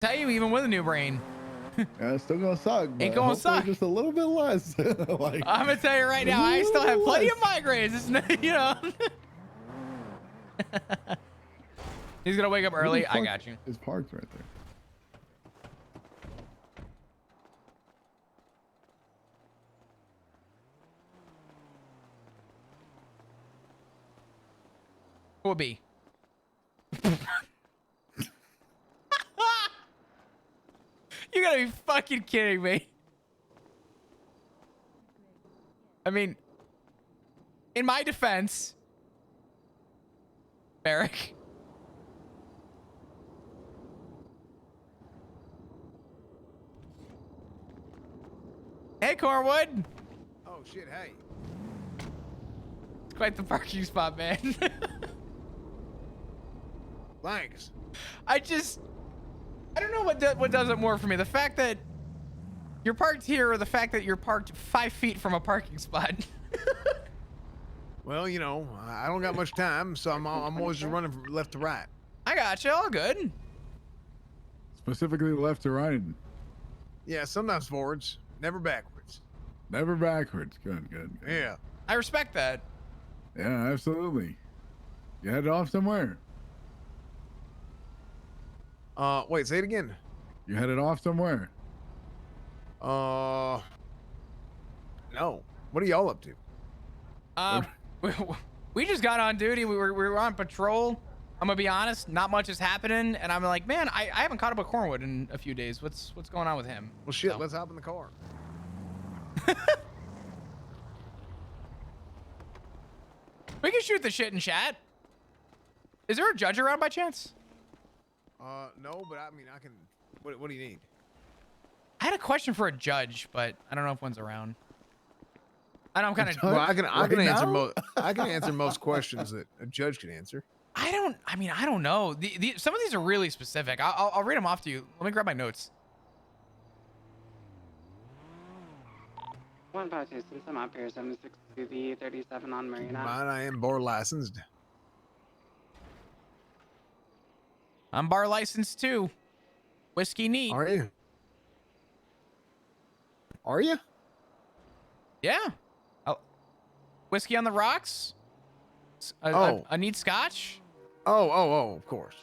Tell you, even with a new brain, Yeah, it's still gonna suck. But ain't gonna hopefully suck. just a little bit less. Like, I'm gonna tell you right now, I still have plenty of migraines. It's not, you know. He's gonna wake up early. I got you. It's parked right there. Will be. You gotta be fucking kidding me. I mean, in my defense, Eric. Hey, Cornwood. Oh shit! Hey. It's quite the parking spot, man. Thanks. I don't know what does it more for me. The fact that you're parked here or the fact that you're parked 5 feet from a parking spot. Well, you know, I don't got much time, so I'm always just running from left to right. I got you. All good. Specifically left to right. Yeah, sometimes forwards, never backwards. Never backwards. Good. Yeah. I respect that. Yeah, absolutely. You headed off somewhere? Wait, say it again. You headed off somewhere? No. What are y'all up to? We just got on duty. We were on patrol. I'm gonna be honest, not much is happening, and I'm like, man, I haven't caught up with Cornwood in a few days. What's going on with him? Well, shit, let's hop in the car. We can shoot the shit in chat. Is there a judge around by chance? No, but I mean, I can. What do you need? I had a question for a judge, but I don't know if one's around. I know I'm kind of. Well, I can answer most. I can answer most questions that a judge can answer. I don't know. Some of these are really specific. I'll read them off to you. Let me grab my notes. 152 since I'm up here, 762 37 on Marina. Mine, I am bar licensed. I'm bar licensed too. Whiskey neat. Are you? Are you? Yeah. Oh, whiskey on the rocks. A neat scotch. Oh, of course.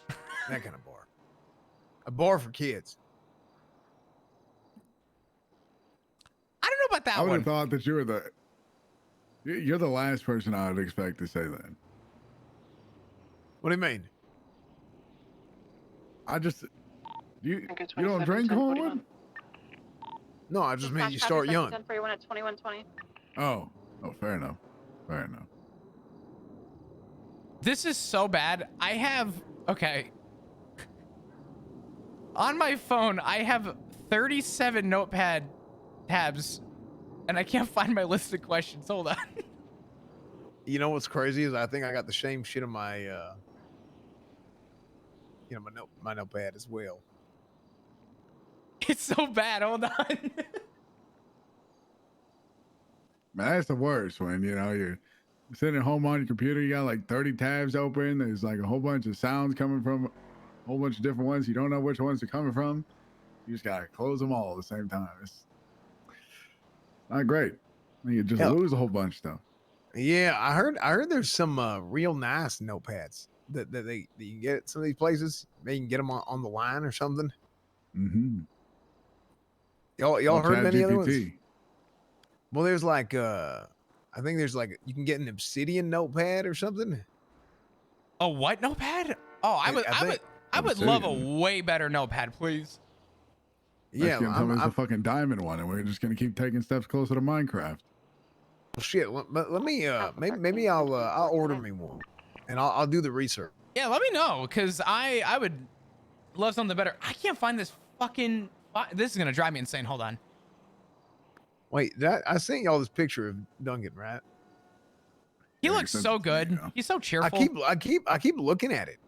That kind of bar. A bar for kids. I don't know about that I would one. have thought that you were you're the last person I would expect to say that. What do you mean? You don't drink, Cornwood? No, I just mean you start young. 1041 at 2120. Oh, fair enough. Fair enough. This is so bad. I have, okay. On my phone, I have 37 notepad tabs, and I can't find my list of questions. Hold on. You know what's crazy is I think I got the same shit on my, my notepad as well. It's so bad. Hold on. Man, that's the worst when, you're sitting at home on your computer, you got like 30 tabs open. There's like a whole bunch of sounds coming from a whole bunch of different ones. You don't know which ones are coming from. You just got to close them all at the same time. It's not great. You just lose a whole bunch of stuff. Yeah, I heard there's some real nice notepads that you can get at some of these places. Maybe you can get them on the line or something. Mm-hmm. Y'all heard of any other ones? GPT. Well, there's like I think there's like you can get an obsidian notepad or something. A what notepad? Oh, I would love a way better notepad, please. Yeah, it's a fucking diamond one, and we're just gonna keep taking steps closer to Minecraft. Shit, let me maybe I'll order me one, and I'll do the research. Yeah, let me know, because I would love something better. I can't find this fucking. This is gonna drive me insane. Hold on. Wait, I sent y'all this picture of Duncan, right? He looks so good. He's so cheerful. I keep looking at it.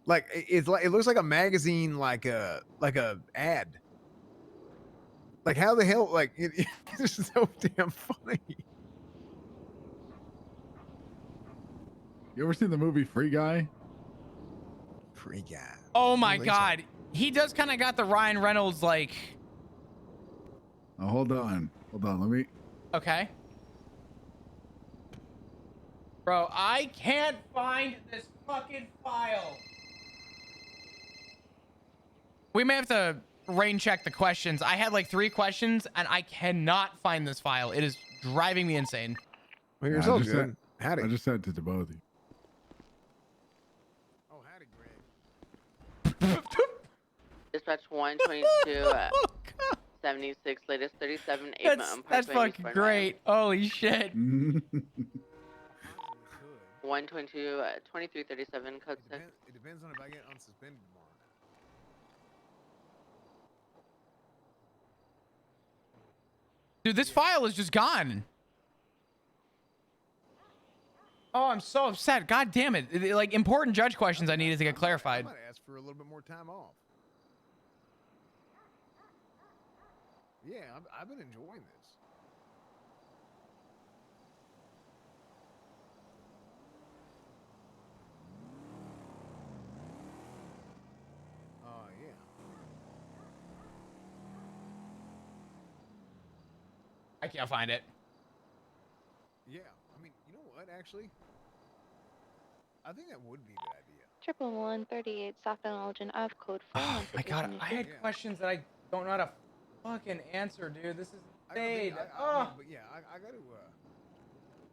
Like it looks like a magazine, like a ad. Like how the hell? Like it's so damn funny. You ever seen the movie Free Guy? Free Guy. Oh my god, He does kind of got the Ryan Reynolds like. Oh, hold on. Let me. Okay. Bro, I can't find this fucking file. We may have to rain check the questions. I had like 3 questions and I cannot find this file. It is driving me insane. Well, you're Yeah, so I just good. Howdy. I just sent it to both of you. Oh, howdy, Greg. Dispatch 122, 76, latest 37, 8 Mountain That's Parkway, fucking Newport, great. Holy shit. 122, 2337, code 6. It depends on if I get unsuspended tomorrow. Dude, this file is just gone. Oh, I'm so upset. God damn it. Like important judge questions I needed to get clarified. I might ask for a little bit more time off. Yeah, I've been enjoying this. Oh, yeah. I can't find it. Yeah, I mean, you know what, actually? I think that would be a good idea. 11138 South Elgin of code 4. Oh my god, I had Yeah. questions that I don't know how to fucking answer, dude. This is insane. I Oh. mean, but yeah, I got to,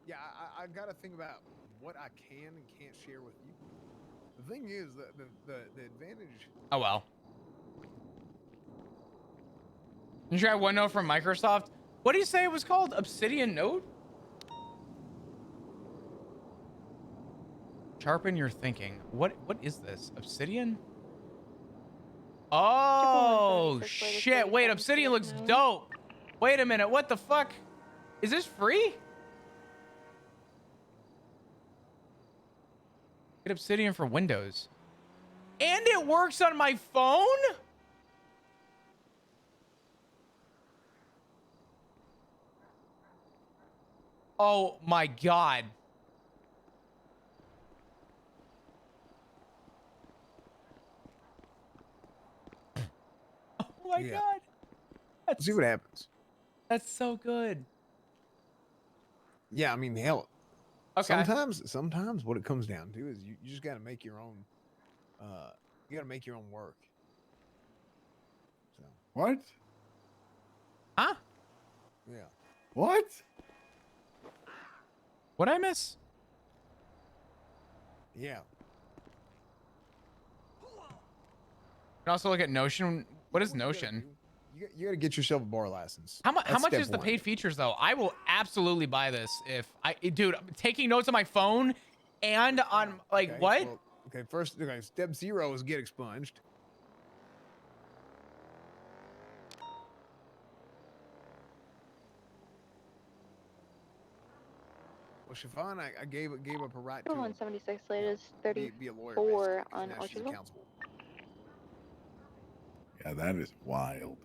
yeah, I got to think about what I can and can't share with you. The thing is, the advantage. Oh well. You try OneNote from Microsoft? What do you say it was called? Obsidian Note? Sharpen your thinking. What is this? Obsidian? Oh shit. Wait, Obsidian looks dope. Wait a minute. What the fuck? Is this free? Get Obsidian for Windows. And it works on my phone? Oh my god. Oh my Yeah. god. See what happens. That's so good. Yeah, I mean, hell. Okay. Sometimes what it comes down to is you just got to make your own. You got to make your own work. So What? Huh? yeah. What? What'd I miss? Yeah. You can also look at Notion. What is You gotta Notion? do- You got to get yourself a bar license. How That's much step is the one. paid features though? I will absolutely buy this if dude, taking notes on my phone and on like Okay, what? well, okay, first, okay, step 0 is get expunged. Well, Siobhan, I gave up a right to 176 latest be a lawyer. 34 basically, on now she's Orchardville. accountable. Yeah, that is wild.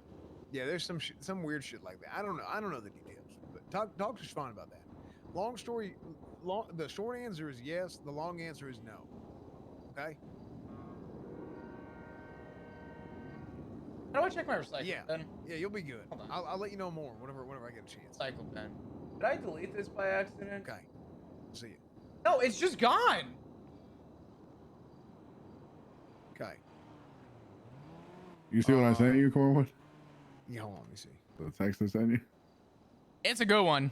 Yeah, there's some weird shit like that. I don't know the details, but talk to Siobhan about that. The short answer is yes. The long answer is no. Okay. How do I check my recycle Yeah. pen? Yeah, you'll be good. Hold on. I'll let you know more whenever I get a chance. Recycle pen. Did I delete this by accident? Okay. See you. No, it's just gone. Okay. You see what I sent you, Corwin? Yeah, hold on. Let me see. The text I sent you? It's a good one.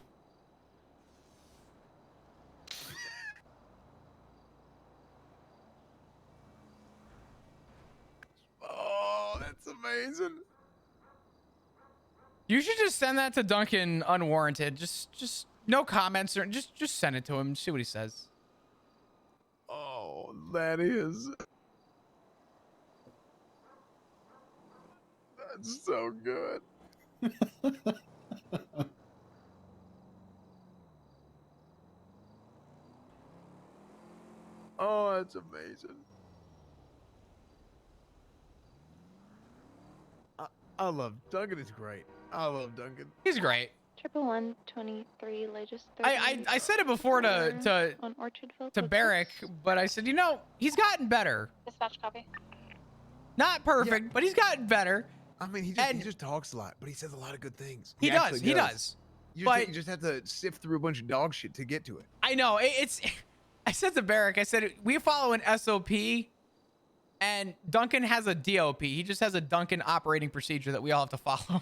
Oh, that's amazing. You should just send that to Duncan unwarranted. Just no comments or just send it to him. See what he says. Oh, that is. That's so good. Oh, that's amazing. I love Duncan. Is great. I love Duncan. He's great. 11123 latest I said it before to on Orchardville. Barrick, but I said, you know, he's gotten better. Dispatch copy. Not perfect, but he's gotten better. I mean, he just talks a lot, but he says a lot of good things. He does. He does. You just have to sift through a bunch of dog shit to get to it. I know. It's. I said to Barrick, I said, we follow an SOP, and Duncan has a DOP. He just has a Duncan operating procedure that we all have to follow.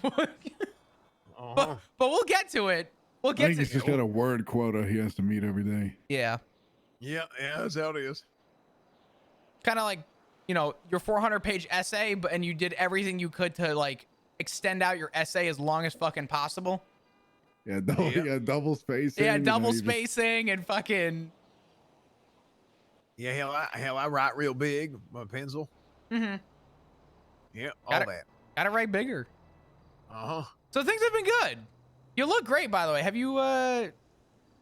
But we'll get to it. We'll get I think to he's just got a word quota he has to meet every day. Yeah. Yeah, that's how it is. Kind of like, you know, your 400-page essay, and you did everything you could to like extend out your essay as long as fucking possible. Yeah, double spacing. Yeah, double spacing and fucking. Yeah, hell, I write real big with my pencil. Mm-hmm. Yeah, all that. Gotta write bigger. Uh-huh. So things have been good. You look great, by the way. Have you you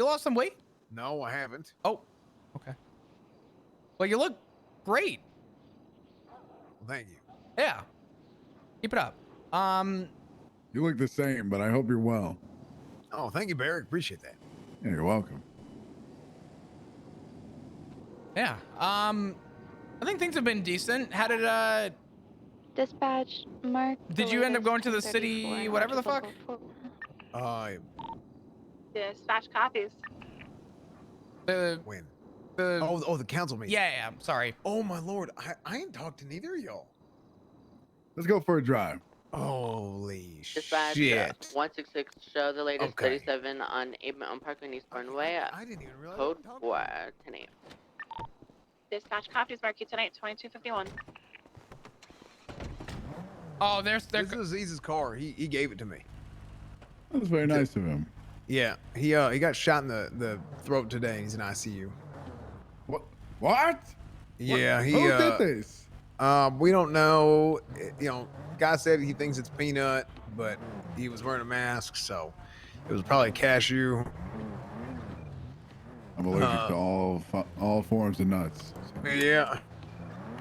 lost some weight? No, I haven't. Oh, okay. Well, you look great. Well, thank you. Yeah. Keep it up. You look the same, but I hope you're well. Oh, thank you, Barrick. Appreciate that. Yeah, you're welcome. Yeah. I think things have been decent. How did Dispatch, Mark. Did you end up going to the city, whatever the fuck? Dispatch copies. When? The the council meeting. yeah, I'm sorry. Oh my lord, I ain't talked to neither of y'all. Let's go for a drive. Holy Dispatch, shit! 166, show the latest Okay. 37 on 8 Mountain Parkway in East Burnway. I didn't even realize. Code I talked 4, 10 a.m. Dispatch copies, Marquee tonight, 2251. Oh, there's This is Aziz's car. He gave it to me. That was very nice of him. Yeah, he got shot in the throat today. He's in ICU. What? Yeah, Who did this? We don't know. You know, guy said he thinks it's Peanut, but he was wearing a mask, so it was probably a cashew. I'm allergic to all forms of nuts. So. Yeah,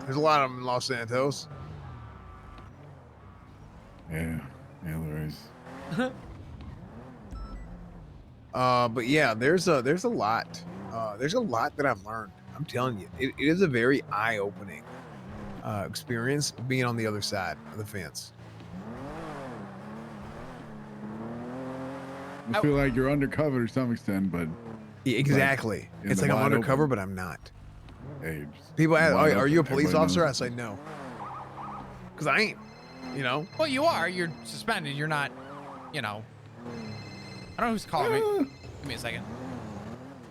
there's a lot of them in Los Santos. Yeah, there is. But yeah, there's a lot. There's a lot that I've learned. I'm telling you, it is a very eye-opening experience being on the other side of the fence. I feel like you're undercover to some extent, but Yeah, exactly. in It's the like I'm wide undercover, open. but I'm not. hey, People ask, wide are you a open, police everybody officer? I knows. say no. Because I ain't, you know? Well, you are. You're suspended. You're not, you know. I don't know who's calling me. Give me a second.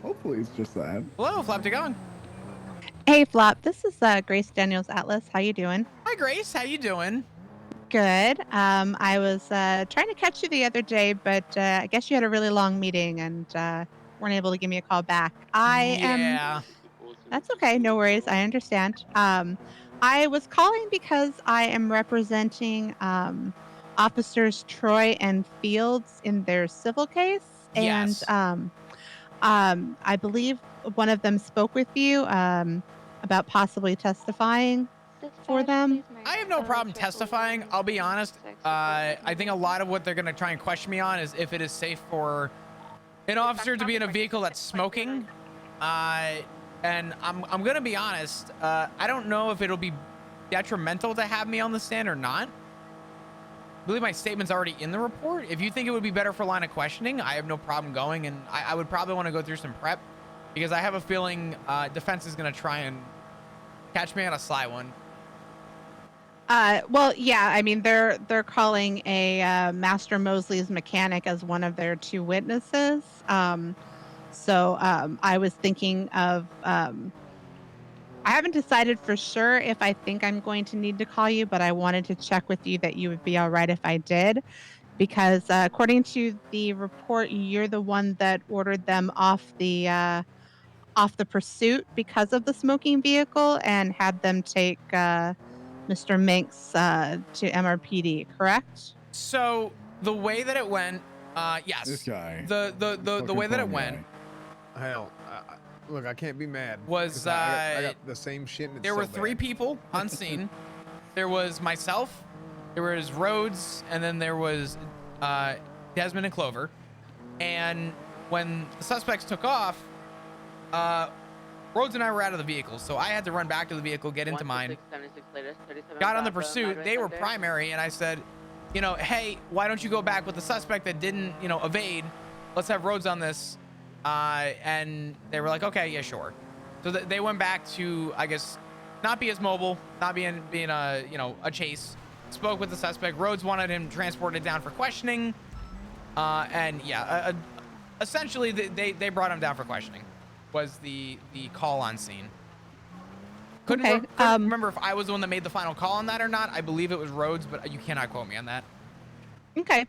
Hopefully it's just that. Hello, Flaptagon. Hey Flop, this is Grace Daniels Atlas. How you doing? Hi, Grace. How you doing? Good. I was trying to catch you the other day, but I guess you had a really long meeting and weren't able to give me a call back. Yeah. That's okay. No worries. I understand. I was calling because I am representing officers Troy and Fields in their civil case, and Yes. I believe one of them spoke with you about possibly testifying for them. I have no problem testifying. I'll be honest. I think a lot of what they're going to try and question me on is if it is safe for an officer to be in a vehicle that's smoking. And I'm going to be honest. I don't know if it'll be detrimental to have me on the stand or not. I believe my statement's already in the report. If you think it would be better for line of questioning, I have no problem going. And I would probably want to go through some prep because I have a feeling defense is going to try and catch me on a sly one. Well, yeah. I mean, they're calling a Master Mosley's mechanic as one of their two witnesses. So I was thinking of. I haven't decided for sure if I think I'm going to need to call you, but I wanted to check with you that you would be all right if I did, because according to the report, you're the one that ordered them off the pursuit because of the smoking vehicle and had them take Mr. Minks to MRPD, correct? So the way that it went, yes. This guy. The way that it went Hell, look, I can't be mad. was 'cause I got the same shit. And it's there so were three bad. people on scene. There was myself, there was Rhodes, and then there was Desmond and Clover. And when the suspects took off, Rhodes and I were out of the vehicle, so I had to run back to the vehicle, get into mine. 76 latest, 37 Got on the Bravo, pursuit. moderate They were thunder. primary, and I said, you know, hey, why don't you go back with the suspect that didn't, you know, evade? Let's have Rhodes on this. And they were like, okay, yeah, sure. So they went back to, I guess, not be as mobile, not being a, you know, a chase. Spoke with the suspect. Rhodes wanted him transported down for questioning. And yeah, essentially they brought him down for questioning. Was the call on scene. Couldn't remember if I was the one that made the final call on that or not. I believe it was Rhodes, but you cannot quote me on that. Okay.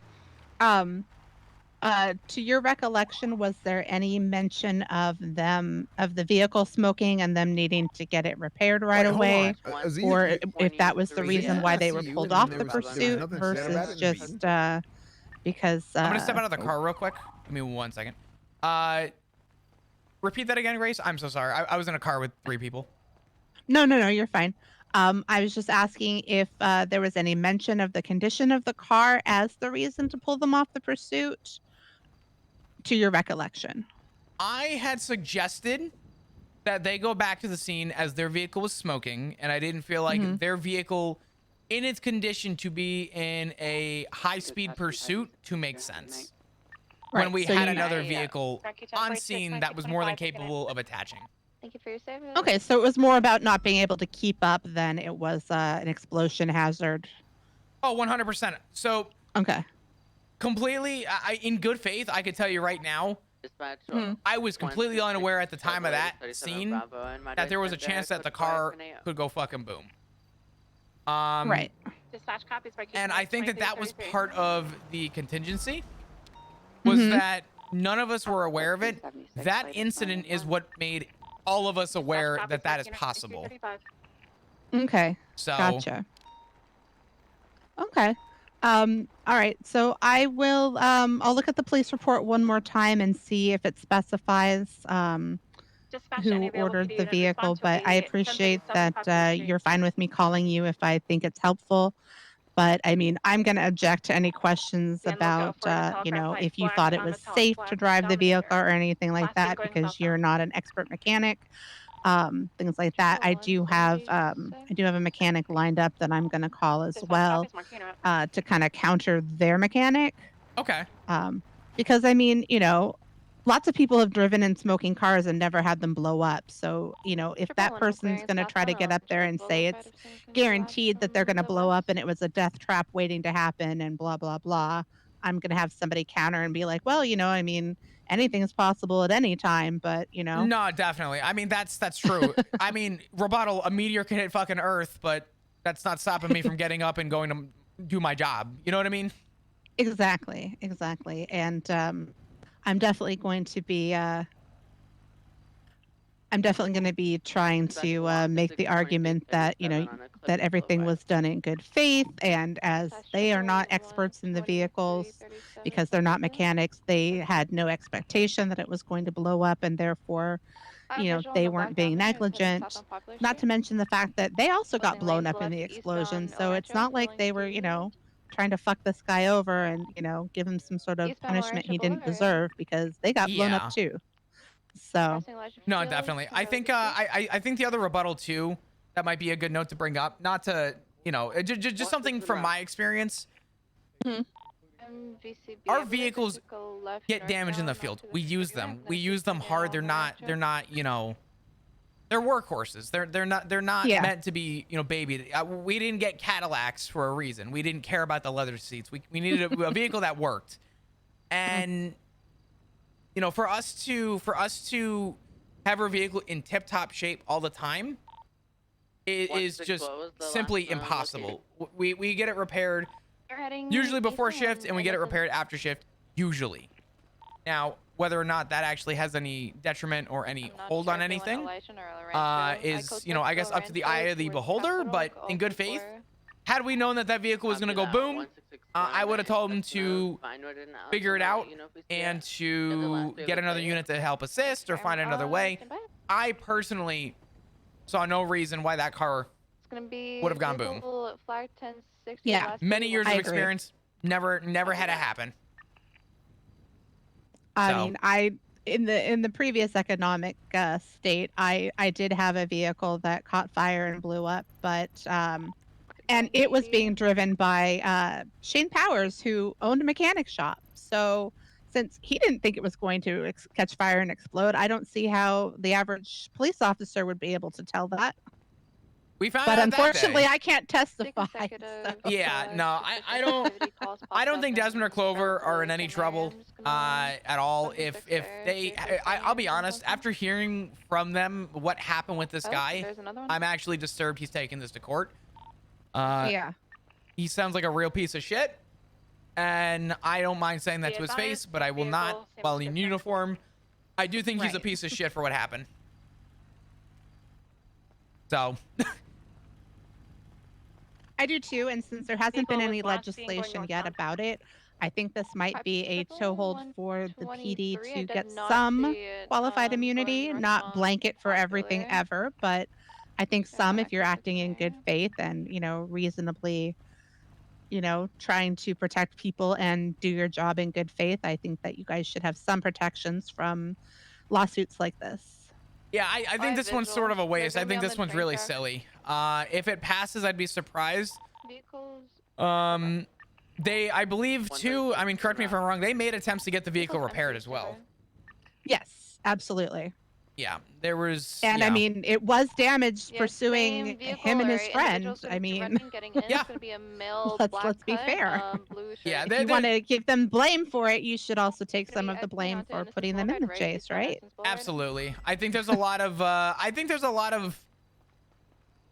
To your recollection, was there any mention of the vehicle smoking and them needing to get it repaired right Wait, hold away, on. Aziz, or if that was the reason why they were ICU pulled and off there the was pursuit nothing said about versus it in the just because? I'm gonna step out of the car real quick. Give me 1 second. Repeat that again, Grace. I'm so sorry. I was in a car with 3 people. No, you're fine. I was just asking if there was any mention of the condition of the car as the reason to pull them off the pursuit, to your recollection. I had suggested that they go back to the scene as their vehicle was smoking, and I didn't feel like their vehicle, in its condition to be in a high-speed pursuit, to make sense. When we so had you- another vehicle on scene that was more than capable of attaching. Thank you for your service. Okay, so it was more about not being able to keep up than it was an explosion hazard. Oh, 100%. So Okay. completely, in good faith, I could tell you right now, Dispatch, I was completely unaware at the time of that 37 scene Bravo and that moderate there was a thunder, chance that the code 5 car 10 a.m. could go fucking boom. Right. Dispatch copies by And I think that was 2333. part of the contingency, was that none of us were aware of it. That incident is what made all of us aware Dispatch that that is copies, possible. 2335. Okay. So Gotcha. Okay. All right. So I will I'll look at the police report one more time and see if it specifies Dispatch who any available ordered PD the unit, vehicle, respond to but a I appreciate 1037 that Prospect Street. you're fine with me calling you if I think it's helpful. But I mean, I'm going to object to any questions Be on the lookout about, for the telegraph light if you flash, thought it was non-metallic safe flash, to drive the vehicle Dominator. or anything like Plastic that, going because you're southbound. not an expert mechanic. Things like that. I do have a mechanic lined up that I'm going to call as Dispatch well copies, mark unit. to kind of counter their mechanic. okay. Because I mean, lots of people have driven in smoking cars and never had them blow up. So, if that person's going to try to get up there and say it's guaranteed that they're going to blow up and it was a death trap waiting to happen and blah, blah, blah, I'm going to have somebody counter and be like, well, I mean, anything's possible at any time, but, No, definitely. I mean, that's true. I mean, rebuttal, a meteor can hit fucking Earth, but that's not stopping me from getting up and going to do my job. You know what I mean? Exactly. And I'm definitely going to be trying to make the argument that that everything was done in good faith, and as they are not experts in the vehicles because they're not mechanics, they had no expectation that it was going to blow up, and therefore they weren't being negligent. Not to mention the fact that they also got blown up in the explosion, so it's not like they were trying to fuck this guy over and give him some sort of punishment he didn't deserve, because they got blown up too. So No, definitely. I think I think the other rebuttal too, that might be a good note to bring up. Not to just something from my experience. Our vehicles get damaged in the field. We use them. We use them hard. They're not they're workhorses. They're not meant to be babied. We didn't get Cadillacs for a reason. We didn't care about the leather seats. We needed a vehicle that worked. And for us to have our vehicle in tip-top shape all the time, it is just simply impossible. We get it repaired usually before shift, and we get it repaired after shift usually. Now, whether or not that actually has any detriment or any hold on anything is I guess up to the eye of the beholder. But in good faith, had we known that vehicle was going to go boom, I would have told them to figure it out and to get another unit to help assist or find another way. I personally saw no reason why that car would have gone boom. Yeah, many years of experience, never had it happen. I mean, in the previous economic state, I did have a vehicle that caught fire and blew up, but and it was being driven by Shane Powers, who owned a mechanic shop. So since he didn't think it was going to catch fire and explode, I don't see how the average police officer would be able to tell that. We found But out that unfortunately, day. I can't testify. Consecutive, So. Yeah, no, I don't. activity calls I popped don't up think and Desmond or Clover are in any police trouble I'm just gonna at all. send them If six if there, they, see if there's I'll be anything honest. something. After hearing from them what happened with this Oh, guy, there's another one. I'm actually disturbed he's taking this to court. Yeah. He sounds like a real piece of shit, and I don't mind saying that Yeah, to his it's on face, his but I will vehicle, not same while in description. uniform. I do think he's a Right. piece of shit for what happened. So. I do too, and since there hasn't People been with any black being going legislation yet northbound. about it, I think this might be a toehold for the PD 123, I to did get not some see it, qualified going immunity, not northbound blanket for everything Popular. ever, but I think Yeah, some if you're active acting in good today. faith and, reasonably, trying to protect people and do your job in good faith, I think that you guys should have some protections from lawsuits like this. Yeah, I think have this one's sort of a visuals. They're waste. I gonna be think on this the one's train really track. silly. If it passes, I'd be surprised. Vehicles. I believe too, I mean, correct me if I'm wrong, they made attempts to get the vehicle vehicles repaired empty, as well. Yes, absolutely. Yeah, there was. And I yeah. mean, it was damaged Yeah, pursuing same vehicle him and or his friend. individuals who I are mean, directing, getting in. Yeah. It's gonna be a male let's black be cut, fair. blue shirt. Yeah, If you want to give them blame for it, you should also take some of the blame for putting them in the chase, right? Absolutely. I think there's a lot of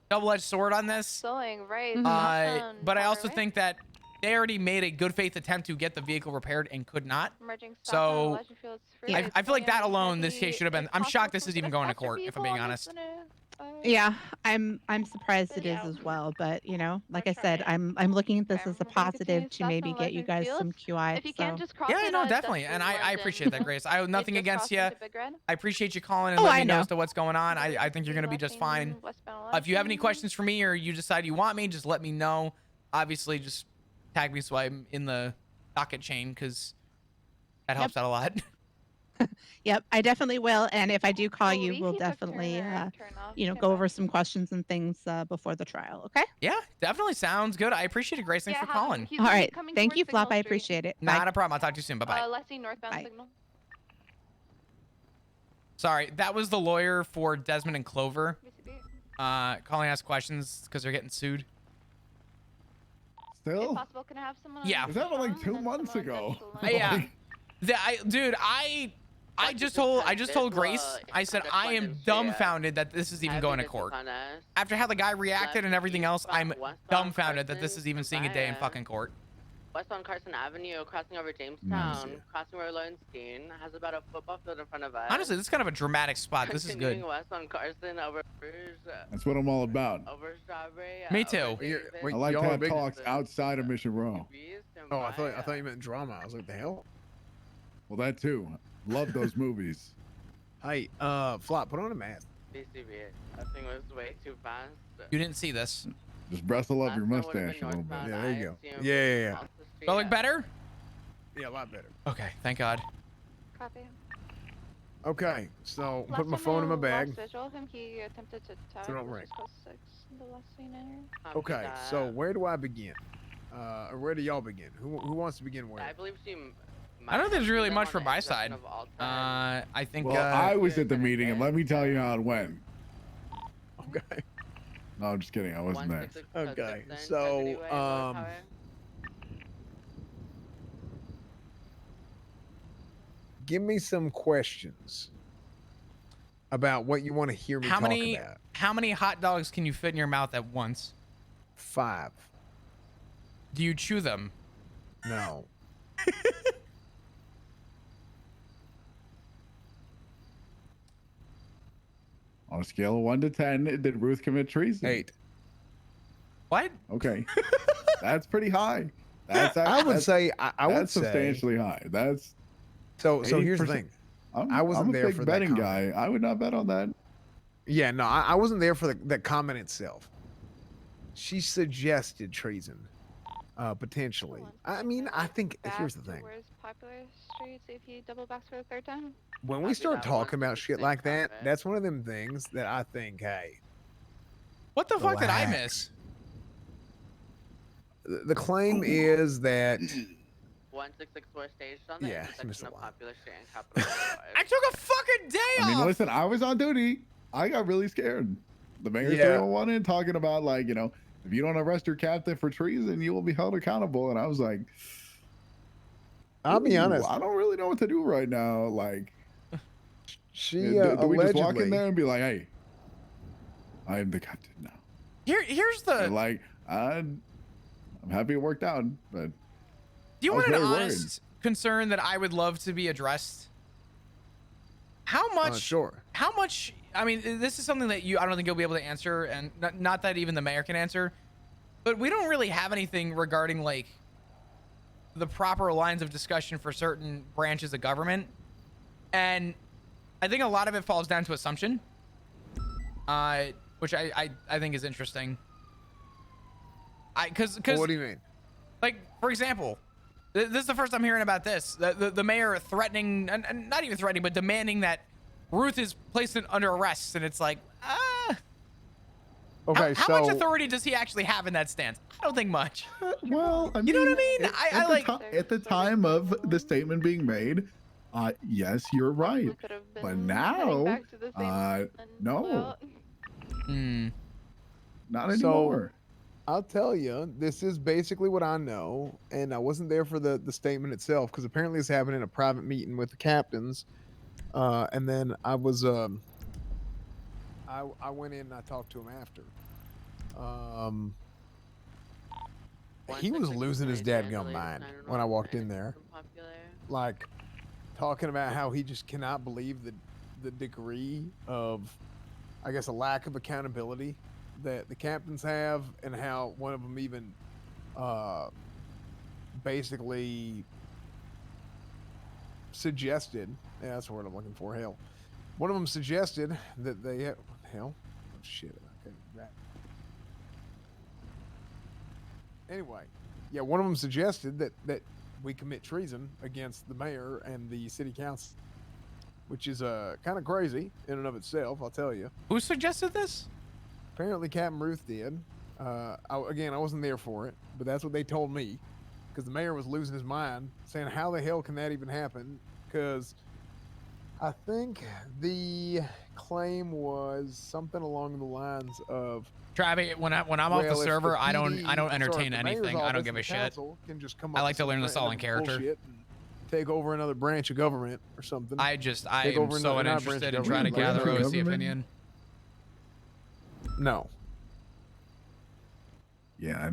double-edged sword on this. Slowing right. Mhm. southbound But I corner, also right? think that they already made a good faith attempt to get the vehicle repaired and could not. Merging So, southbound Legend Fields Freeway, I feel like that pulling in alone, this heavy. case should have been. It's I'm possible shocked this is someone even get a going to faster court, if I'm vehicle being on this honest. than Yeah, I'm surprised it is Yeah. as well, but like I We're said, trying. I'm looking at this Okay, as a we're gonna positive continue to maybe southbound get you Legend guys some Fields. QI. If you can, So. just cross Yeah, in no, on definitely, Dusty and I London. appreciate that, Grace. I have They nothing just against crossed you. into Big Red. I appreciate you calling and Oh, letting I me know know. as to what's going on. I think you're gonna be just fine. Westbound If you have any Legend. questions for me or you decide you want me, just let me know. Obviously, just tag me so I'm in the docket chain because that helps out a lot. Yep, I definitely will. And if I do call Oh, you, we'll Leafy took definitely, turn off. Stand go by. over some questions and things before the trial. Okay. Yeah, definitely sounds good. I appreciate it, Grace. Thanks for Yeah, have him. calling. He's All gonna be right. coming Thank towards you, Flop. Signal I Street. appreciate it. Not Bye. a problem. I'll talk to you soon. Bye bye. Lessee northbound Bye. signal. Sorry, that was the lawyer for Desmond and Clover BCB. calling us questions because they're getting sued. If Still? possible, can I have someone? Yeah. on This happened like Sean 2 and months someone on ago. Dusty Lane? Yeah. I just told Grace, I said I am dumbfounded that this is even going to court. After how the guy reacted and everything else, I'm dumbfounded that this is even seeing a day in fucking court. West on Carson Avenue, crossing over Nice, Jamestown, yeah. crossing over Lowenstein, has about a football field in front of us. Honestly, this is kind of a dramatic spot. This is good. Continuing west on Carson over Rouge, That's what I'm all about. over Strawberry. Me over too. Davis, Wait, I like y'all to are have big- talks outside of Mission Row. Beast, and Oh, I thought Maya. you meant drama. I was like, the hell? Well, that too. Love those movies. Hey, Flop, put on a mask. BCB. That thing was way too fast. You didn't see this. Just bristle up Last your one would've been mustache a little bit. northbound Yeah, there you go. ISU, Yeah, yeah, yeah. across the street Do I look at- better? Yeah, a lot better. Okay, thank God. Copy. Okay, so Last put my time phone in my I bag. lost visual of him, he attempted to tag. Turn on which ring. is code 6, the last scene in here. Copy Okay, that. so where do I begin? Or where do y'all begin? Who wants to begin where? I believe she. I don't think there's really might much be for the my intersection side. of all time. I think. Well, I was at the meeting, and let me tell you how it went. Okay. No, I'm just kidding. I wasn't there. 166 Okay, Hudson, so, Deputy Way, North Highway. Give me some questions about what you want to hear me how talk many about. how many hot dogs can you fit in your mouth at once? 5. Do you chew them? No. On a scale of 1 to 10, did Ruth commit treason? 8. What? Okay. That's pretty high. That's I would that's, say I would that's say substantially high. That's so here's the 8%. thing. I'm, I wasn't I'm a there big for that betting comment. guy. I would not bet on that. Yeah, no, I wasn't there for that comment itself. She suggested treason. potentially. Once I again, mean, go, I like, think back here's the to thing. Where's popular streets if he double backs for the third time? When we Copy start that, talking about shit 166 like that, copy. that's one of them things that I think, hey, What the fuck did I relax. miss? The claim is that 1664 staged on the Yeah, you missed intersection a of lot. Popular Street and Capitol I Drive. took a fucking day I mean, off. listen, I was on duty. I got really scared. The mayor's Yeah. 311 in talking about, like, you know, if you don't arrest your captain for treason, you will be held accountable. And I was like, I'll be "Ooh, honest. I don't really know what to do right now. Like, She do we just walk allegedly. in there and be like, hey, I am the captain now? Here's the. And like, I'm happy it worked out, but Do you I was want an very worried. honest concern that I would love to be addressed? How much? Sure. How much? I mean, this is something that I don't think you'll be able to answer, and not that even the mayor can answer. But we don't really have anything regarding like the proper lines of discussion for certain branches of government, and I think a lot of it falls down to assumption, which I think is interesting. Because What do you mean? like, for example, this is the first I'm hearing about this. The mayor threatening, and not even threatening, but demanding that Ruth is placed under arrest. And it's like, Okay, how so much authority does he actually have in that stance? I don't think much. well, I mean, You know what I mean? I like. at the time of the statement being made, yes, you're right. We could have But been now, heading back to the same and no. well, Not So- anymore. I'll tell you, this is basically what I know, and I wasn't there for the statement itself because apparently this happened in a private meeting with the captains, and then I was I went in and I talked to him after. He was losing his dadgum mind when I walked in there, like talking about how he just cannot believe the degree of, I guess, a lack of accountability that the captains have, and how one of them even basically suggested, yeah, that's the word I'm looking for, hell, one of them suggested that they hell, oh shit, okay, that. Anyway, yeah, one of them suggested that we commit treason against the mayor and the city council, which is kind of crazy in and of itself, I'll tell you. Who suggested this? Apparently, Captain Ruth did. I wasn't there for it, but that's what they told me, because the mayor was losing his mind, saying, "How the hell can that even happen?" Because I think the claim was something along the lines of, Travi, when I'm off the well, if server, I don't PD sorry, entertain if the mayor's anything. I office don't give and a the shit. council can just come I up like with to learn some this all in random character. bullshit and take over another branch of government or something. I Take am over so another branch of uninterested in trying to government. gather Branch of OC government? opinion. No. Yeah, I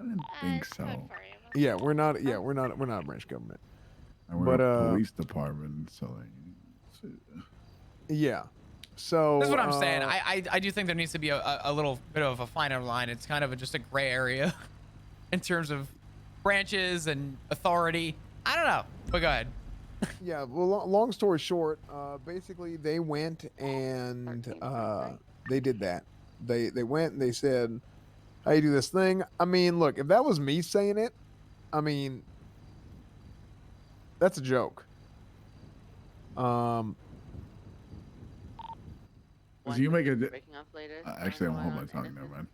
didn't think so. Yeah, we're not. Yeah, we're not a branch of government. And we're But, a police department, so like, Yeah. So That's what I'm saying. I do think there needs to be a little bit of a finer line. It's kind of just a gray area in terms of branches and authority. I don't know, but go ahead. Yeah, well, long story short, basically they went and they did that. They went and they said, "How you do this thing?" I mean, look, if that was me saying it, I mean, that's a joke. so you make it. Breaking off later. Actually, I'm home. I'm talking. Never mind.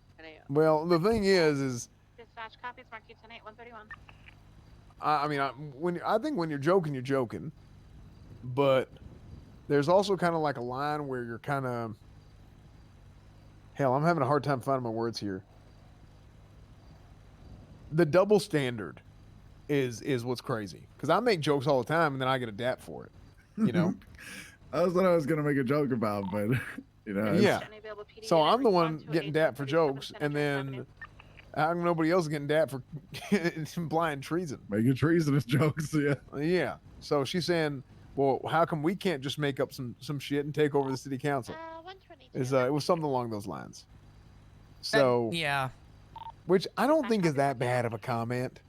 Well, the thing is, Dispatch copies mark you tonight 131. I mean, I think when you're joking, but there's also kind of like a line where you're kind of, hell, I'm having a hard time finding my words here. The double standard is what's crazy, because I make jokes all the time and then I get a dap for it, you know. That's what I was gonna make a joke about, but you know. Yeah. Any available PD So unit I'm the one respond to getting a dapped for 1037 jokes, and Senator Avenue. then how come nobody else is getting dapped for blind treason? Making treasonous jokes, yeah. Yeah. So she's saying, well, how come we can't just make up some shit and take over the city council? 122. It was something along those lines. So, Yeah. which I don't think is that bad of a comment,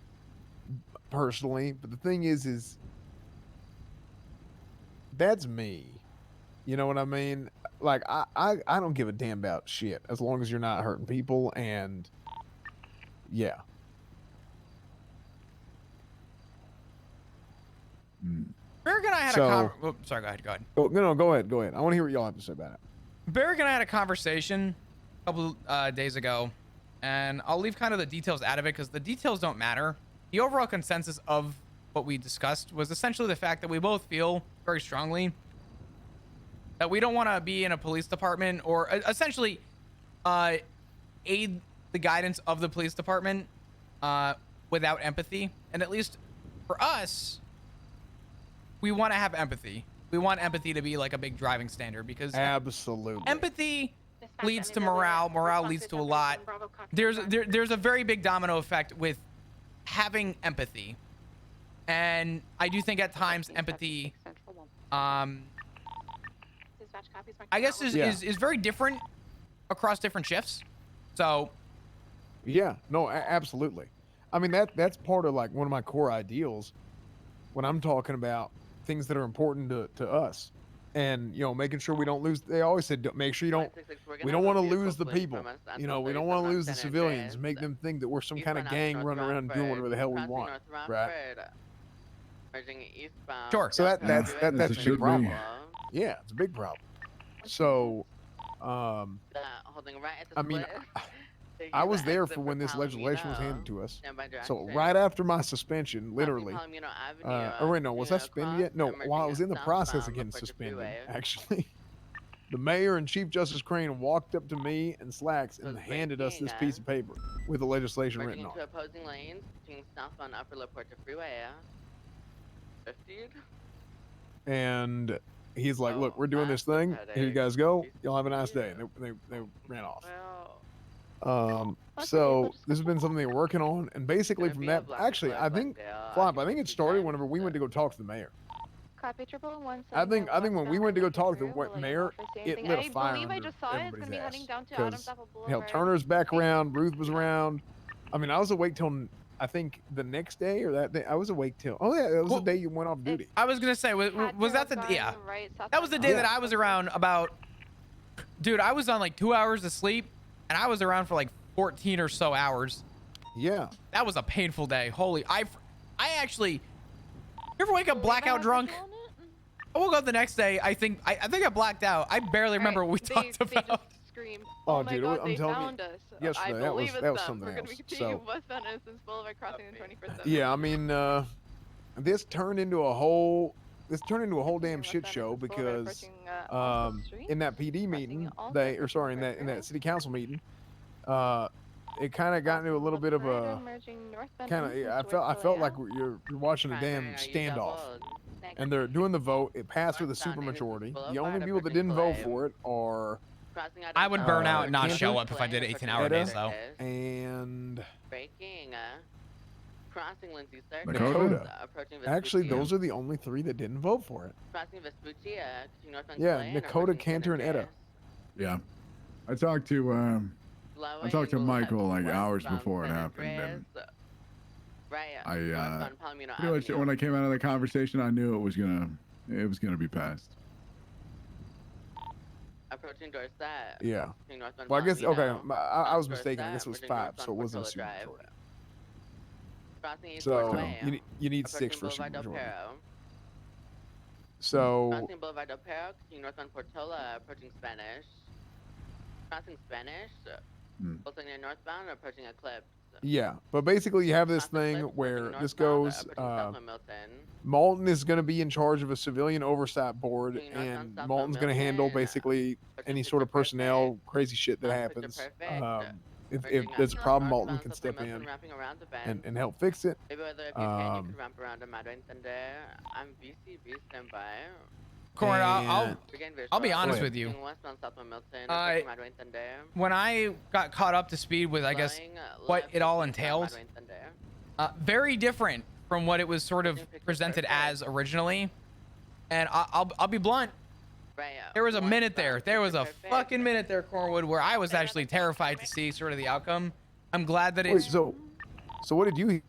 personally. But the thing is that's me. You know what I mean? Like I don't give a damn about shit as long as you're not hurting people, and yeah. Barrick and I had So- sorry, go ahead. Oh, no, go ahead. I want to hear what y'all have to say about it. Barrick and I had a conversation a couple days ago, and I'll leave kind of the details out of it because the details don't matter. The overall consensus of what we discussed was essentially the fact that we both feel very strongly that we don't want to be in a police department or essentially aid the guidance of the police department without empathy. And at least for us, we want to have empathy. We want empathy to be like a big driving standard because Absolutely. empathy Dispatch, leads to any double morale. eight, Morale response leads to a seven lot. seven, Bravo, copy, There's a very big domino effect with having empathy, and I do think at times empathy, Dispatch copies, mark I guess Bravo. is very different across different shifts. So Yeah, no, absolutely. I mean, that's part of like one of my core ideals when I'm talking about things that are important to us, and making sure we don't lose. They always said, make sure you don't. We don't want to lose the people. We don't want to lose the civilians. Make them think that we're some kind of gang running around doing whatever the hell we want, right? Sure. So that's As a it big should problem. be. Yeah, it's a big problem. So, I mean, I was there for when this legislation was handed to us. So right after my suspension, literally, or wait, no, was I suspended yet? No, while I was in the process of getting suspended, actually, the mayor and Chief Justice Crane walked up to me and Slacks and handed us this piece of paper with the legislation written on it. opposing lanes between south on Upper La Puerta Freeway. 50. And he's like, look, we're doing this thing. Here you guys go. Y'all have a nice day. And they ran off. So this has been something they're working on, and basically from that, actually, I think it started whenever we went to go talk to the mayor. Copy, 111. I think when we went to go talk to the We'll let you mayor, know if I see it anything. lit a fire I believe I under just saw it. It's everybody's gonna be ass. heading down to 'Cause, Adams Apple Hell, Boulevard. Turner's back around, Ruth was around. I mean, I was awake till I think the next day or that day. I was awake till. Oh yeah, that was Well, the day you went off duty. I was gonna say, was that the that was the day that I was around about. Dude, I was on like 2 hours of sleep, and I was around for like 14 or so hours. Yeah. That was a painful day. Holy, I actually. You ever wake up blackout drunk? I woke up the next day. I think I blacked out. I barely remember what we talked about. Just screamed, Oh, oh my dude, God, I'm they telling you, found us. yesterday, I that was- believe it's that was them. something We're gonna be else. continuing So- westbound Innocence Boulevard crossing the 21st. Yeah, I mean, this turned into a whole damn shit show because in that PD meeting, in that city council meeting, it kind of got into a little bit of a I felt like you're watching a damn standoff, and they're doing the vote. It passed with a supermajority. The only people that didn't vote for it are I would burn out and not Cantor, show up if I did 18-hour days, though. and Crossing Lindsay Dakota. actually those are the only three that didn't vote for it. Crossing Vespuccia, north on Yeah, Clay, Dakota, and Cantor, and Etta. Yeah. I talked to Michael like hours before it happened, and I pretty much when I came out of the conversation, I knew it was gonna be passed. Approaching Dorset. Yeah. North on Well, I guess okay. Palomino, I was Dorset, mistaken. I guess it was merging 5, north so it on wasn't a Portola Drive. supermajority. Crossing East So Parkway, you need 6 for approaching Boulevard del supermajority. Perro. So Crossing Boulevard del Perro, continuing north on Portola, approaching Spanish. Crossing Spanish, also near northbound, approaching Eclipse. yeah, but basically you have this Crossing thing Eclipse, where approaching this northbound, goes. approaching South on Milton. Malton is going to be in charge of a civilian oversight board, Continuing north on and South on Malton's going to handle Milton, basically approaching any Picture sort of Perfect. personnel crazy shit that Picture happens. Perfect. If Merging there's a out problem, northbound, Malton can South step on Milton, in wrapping around the bend. and help fix it. Maybe whether if you can, you could ramp around to Madrid Entender. I'm VCB, stand by. Corn, And- I'll be honest ahead. with you. Westbound, South on Milton, I- approaching Madrid Entender. When I got caught up to speed with, I guess, Slowing, what left it all east on entailed, Madrid Entender. very different from what it was sort of presented as originally. And I'll be blunt. Right, There was a minute westbound, there. There was a Picture Perfect. fucking minute there, Cornwood, where I was actually terrified to see sort of the outcome. I'm glad that Wait, it's so what did you?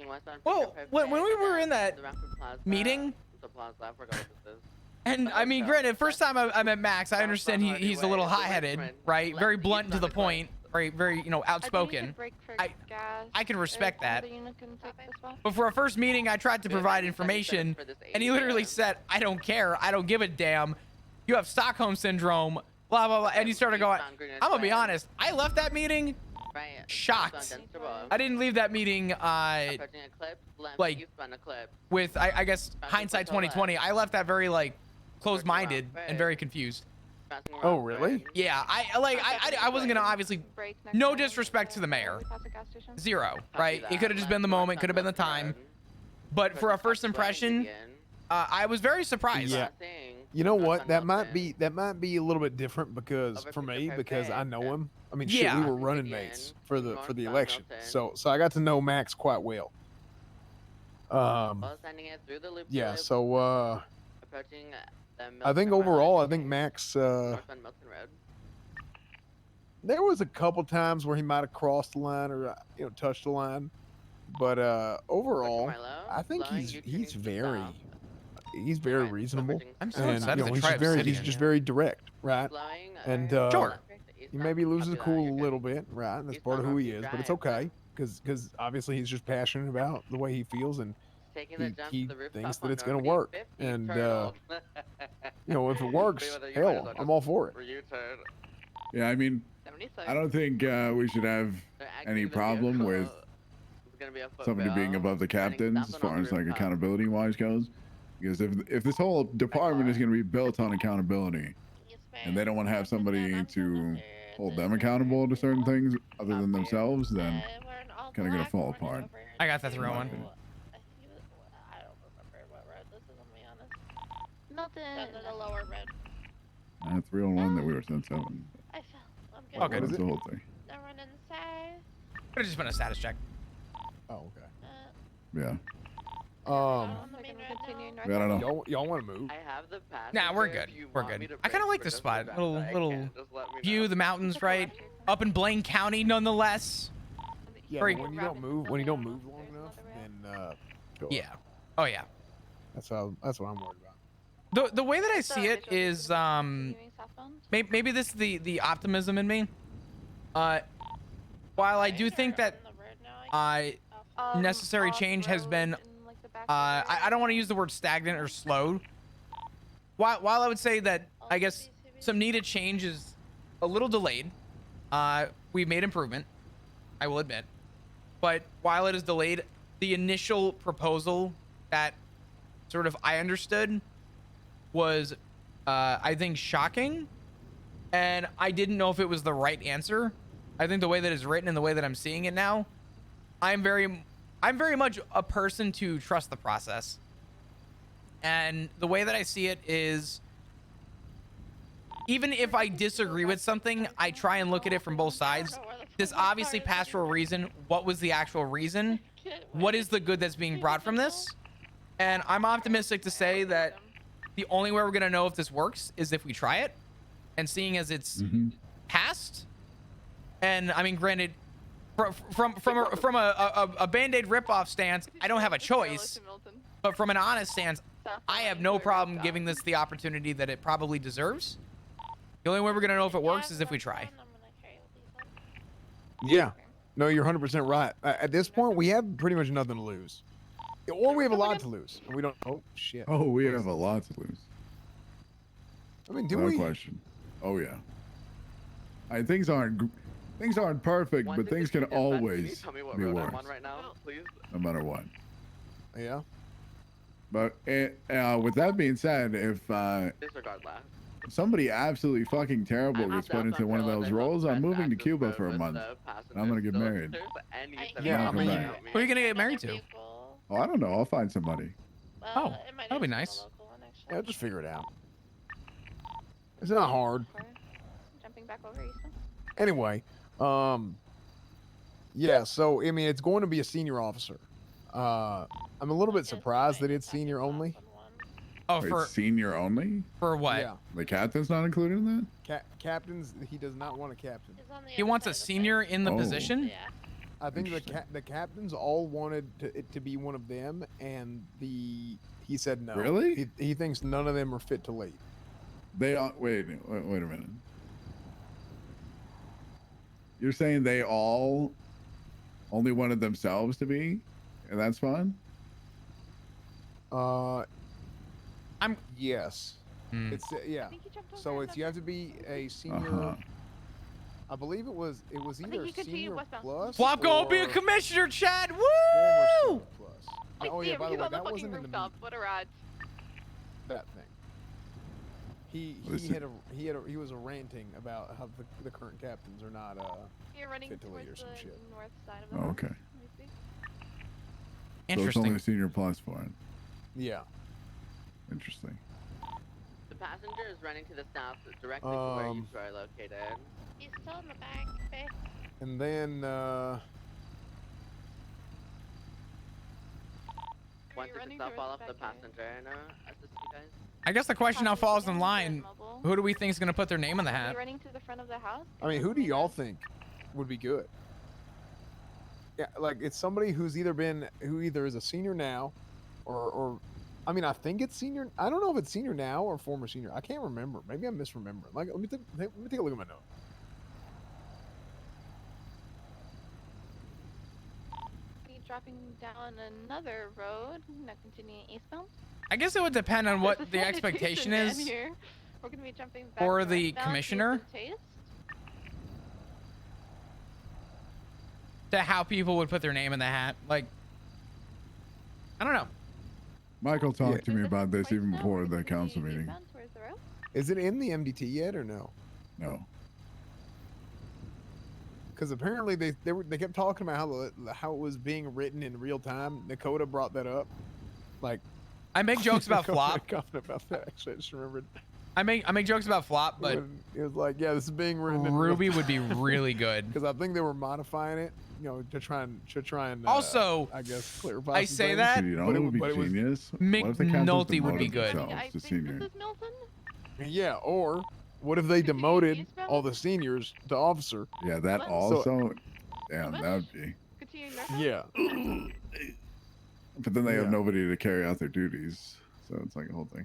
Westbound, Well, Picture when we Perfect, were in that the Rampart Plaza, meeting, the plaza, I forgot what this is. and I mean, granted, first time I met Max, I understand he's a little hot-headed, right? Very blunt and to the point. very, you know, outspoken. I can respect that. But for a first meeting, I tried to provide information, and he literally said, "I don't care. I don't give a damn. You have Stockholm syndrome, blah, blah, blah." And he started going, I'm going to be honest. I left that meeting shocked. I didn't leave that meeting, like, with, I guess, hindsight 2020. I left that very, like, closed-minded and very confused. Oh, really? Yeah, I wasn't going to obviously, no disrespect to the mayor. Zero, right? It could have just been the moment, could have been the time. But for a first impression, I was very surprised. Yeah. You know what? That might be a little bit different because for me, because I know him. I mean, shit, we were running mates for the election, so I got to know Max quite well. Yeah. So I think overall, I think Max. There was a couple times where he might have crossed the line or touched the line, but overall, I think he's very reasonable. I'm so excited to try he's just very direct, right? And sure, he maybe loses cool a little bit, right? That's part of who he is, but it's okay because obviously he's just passionate about the way he feels and he thinks that it's gonna work. And if it works, hell, I'm all for it. Yeah, I mean, I don't think we should have any problem with somebody being above the captains as far as like accountability wise goes. Because if this whole department is going to be built on accountability, and they don't want to have somebody to hold them accountable to certain things other than themselves, then kind of going to fall apart. I got that through one. I don't remember what road this is, I'm be honest. Nothing. The lower road. 301 that we were sent 7. I fell. I'm good. Okay. That's the whole thing. Don't run inside. Could have just been a status check. Oh, okay. Yeah. I don't know. Y'all want to move? I have the pass. Nah, we're good. We're good. I kind of like this spot. Little view of the mountains, right? Up in Blaine County, nonetheless. Yeah. Very- When you don't move long enough, then go Yeah. up. Oh yeah. That's what I'm worried about. The way that I see it is maybe this is the optimism in me. While I do think that necessary change has been I don't want to use the word stagnant or slowed. While I would say that I guess some needed change is a little delayed. We've made improvement, I will admit. But while it is delayed, the initial proposal that sort of I understood was I think shocking, and I didn't know if it was the right answer. I think the way that it's written and the way that I'm seeing it now, I'm very much a person to trust the process. And the way that I see it is, even if I disagree with something, I try and look at it from both sides. This obviously passed for a reason. What was the actual reason? What is the good that's being brought from this? And I'm optimistic to say that the only way we're going to know if this works is if we try it. And seeing as it's passed, and I mean, granted, from a Band-Aid ripoff stance, I don't have a choice. But from an honest stance, I have no problem giving this the opportunity that it probably deserves. The only way we're gonna know if it works is if we try. Yeah. No, you're 100% right. At this point, we have pretty much nothing to lose, or we have a lot to lose. And we don't. Oh shit. Oh, we have a lot to lose. I mean, do No we? question. Oh yeah. Things aren't perfect, but things can always be worse. No matter what. Yeah. But with that being said, if somebody absolutely fucking terrible gets put into one of those roles, I'm moving to Cuba for a month. And I'm gonna get married. Yeah, I mean, Who are you gonna get married to? Oh, I don't know. I'll find somebody. Oh, that'll be nice. Yeah, just figure it out. It's not hard. Jumping back over Easton. Anyway, yeah. So I mean, it's going to be a senior officer. I'm a little bit surprised that it's senior only. Oh, Wait, for senior only? what? Yeah. The captain's not included in that? Captains, he does not want a captain. He wants a senior in the Oh. position? Yeah. I think the captains all wanted it to be one of them, and he said no. Really? He thinks none of them are fit to lead. They are. Wait a minute. You're saying they all only wanted themselves to be, and that's fun? Yes. It's yeah. think he jumped over So and it's you have to be a senior. Uh-huh. I believe it was think either he continued senior westbound. plus. Flop gonna be a or commissioner, Chad. former Woo! senior plus. Oh yeah, by the he's way, on the that fucking wasn't in the rooftop. meeting. What a ride. That thing. He was ranting about how the current captains are not You're running fit to lead towards or some the shit. north side of the Oh, house. okay. Let me see. So it's Interesting. only a senior plus for it. Yeah. Interesting. The passenger is running to the south, directly to where you two are located. He's still in the back, babe. And then Once you running it's up, towards fall the off the back area? passenger and assist you guys. I guess the question now falls in line. Mobile. Who do we think is gonna put their name in the Are hat? you running to the front of the house? I mean, who do y'all think would be good? Yeah, like it's somebody who either is a senior now, or I mean, I think it's senior. I don't know if it's senior now or former senior. I can't remember. Maybe I'm misremembering. Like, let me take a look at my note. Be dropping down another road, now continuing eastbound. I guess it would depend on what There's a the expectation sanitation is man here. We're gonna be jumping back for the northbound to commissioner Taste. to how people would put their name in the hat. Like, I don't know. Michael talked to me Is about this twice even now? before We're the gonna be council meeting. eastbound towards the road. Is it in the MDT yet or no? No. Because apparently they kept talking about how it was being written in real time. Dakota brought that up. Like, I make jokes about Dakota flop. made a comment about that. Actually, I just remembered. I make jokes about flop, but It was like, yeah, this is being written in Ruby would be really good. Because I think they were modifying it, you know, to try and Also, I guess clarify. I some say things. that- Dude, you know But what it- would be but it was- genius? What if the council McNulty would be demoted good. themselves I to think senior? this is Milton. Yeah, or what if they demoted all the seniors to officer? Yeah, that So- also. Damn, that would be. Continuing northbound. Yeah. But then they have Yeah. nobody to carry out their duties, so it's like a whole thing.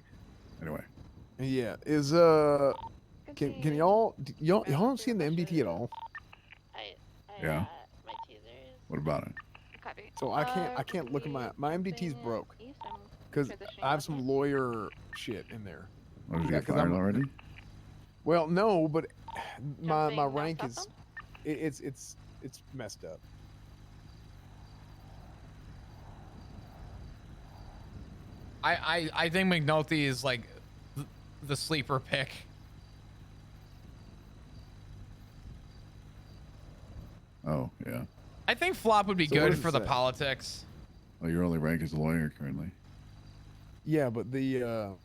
Anyway, Yeah. Is can Continuing y'all northbound don't to see in the MDT at all? I Yeah. my teasers. what about it? Copy. So I can't look at my MDT's jumping broke east, I'm because transitioning I have some westbound. lawyer shit in there. What, did you Yeah, get 'cause fired I'm- already? Well, no, but my Jumping rank is southbound? it's messed up. I think McNulty is like the sleeper pick. Oh, yeah. I think flop would be So what good does it for the say? politics. Well, your only rank is lawyer currently. Yeah, but the